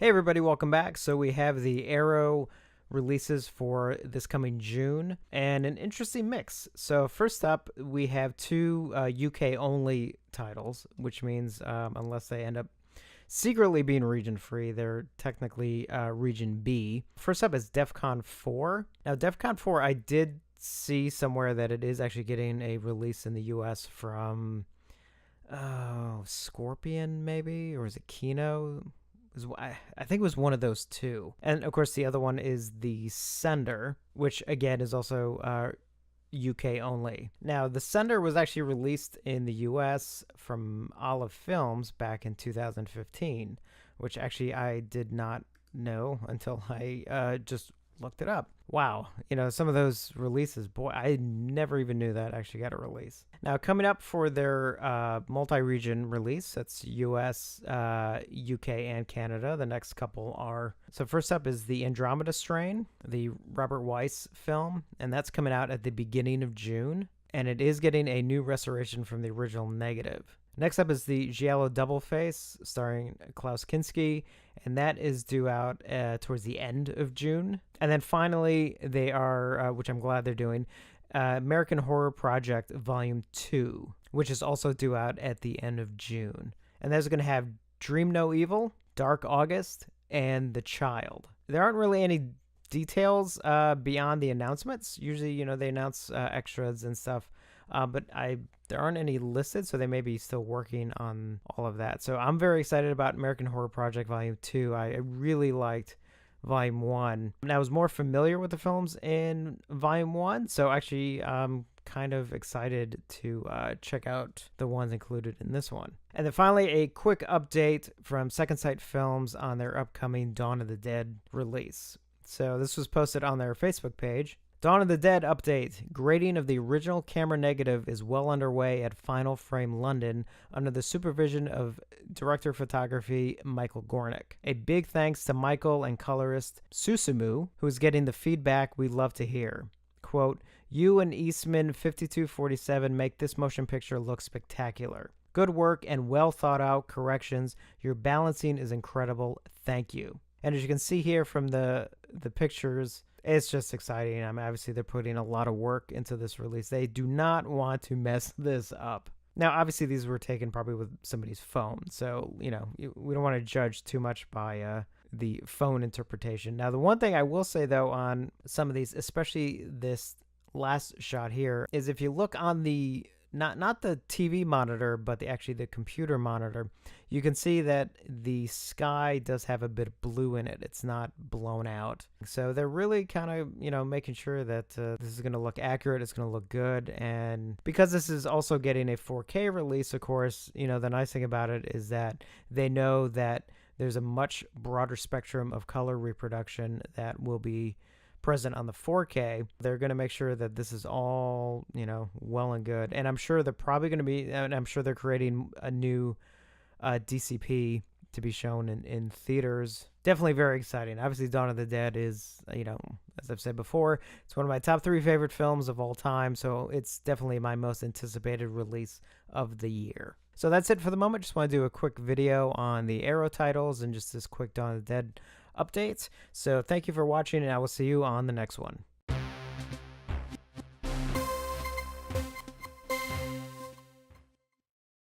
Hey everybody, welcome back. So we have the Arrow releases for this coming June and an interesting mix. So first up, we have two UK only titles, which means unless they end up secretly being region free, they're technically region B. First up is DEFCON 4. Now DEFCON 4, I did see somewhere that it is actually getting a release in the US from Scorpion maybe, or is it Kino? I think it was one of those two. And of course, the other one is The Sender, which again is also UK only. Now, The Sender was actually released in the US from Olive Films back in 2015, which actually I did not know until I just looked it up. Wow, some of those releases, boy, I never even knew that actually got a release. Now, coming up for their multi-region release, that's US, UK, and Canada. The next couple are, so first up is the Andromeda Strain, the Robert Weiss film, and that's coming out at the beginning of June, and it is getting a new restoration from the original negative. Next up is the Giallo Double Face, starring Klaus Kinski, and that is due out towards the end of June. And then finally, they are, which I'm glad they're doing, American Horror Project Volume 2, which is also due out at the end of June. And that's going to have Dream No Evil, Dark August, and The Child. There aren't really any details beyond the announcements. Usually, they announce extras and stuff. But there aren't any listed, so they may be still working on all of that. So I'm very excited about American Horror Project Volume 2. I really liked Volume 1. And I was more familiar with the films in Volume 1, so actually I'm kind of excited to check out the ones included in this one. And then finally, a quick update from Second Sight Films on their upcoming Dawn of the Dead release. So this was posted on their Facebook page. Dawn of the Dead update. Grading of the original camera negative is well underway at Final Frame London under the supervision of director of photography Michael Gornick. A big thanks to Michael and colorist Susumu, who is getting the feedback we love to hear. Quote, "You and Eastman 5247 make this motion picture look spectacular. Good work and well thought out corrections. Your balancing is incredible. Thank you." And as you can see here from the pictures, it's just exciting. I mean, obviously, they're putting a lot of work into this release. They do not want to mess this up. Now, obviously, these were taken probably with somebody's phone. So, we don't want to judge too much by the phone interpretation. Now, the one thing I will say, though, on some of these, especially this last shot here, is if you look on the not the TV monitor, but actually the computer monitor, you can see that the sky does have a bit of blue in it. It's not blown out. So they're really kind of, making sure that this is going to look accurate. It's going to look good. And because this is also getting a 4K release, of course, the nice thing about it is that they know that there's a much broader spectrum of color reproduction that will be present on the 4K. They're going to make sure that this is all, well and good. And I'm sure they're probably going to be, and I'm sure they're creating a new DCP to be shown in theaters. Definitely very exciting. Obviously, Dawn of the Dead is, as I've said before, it's one of my top 3 favorite films of all time. So it's definitely my most anticipated release of the year. So that's it for the moment. Just want to do a quick video on the Arrow titles and just this quick Dawn of the Dead updates. So thank you for watching, and I will see you on the next one.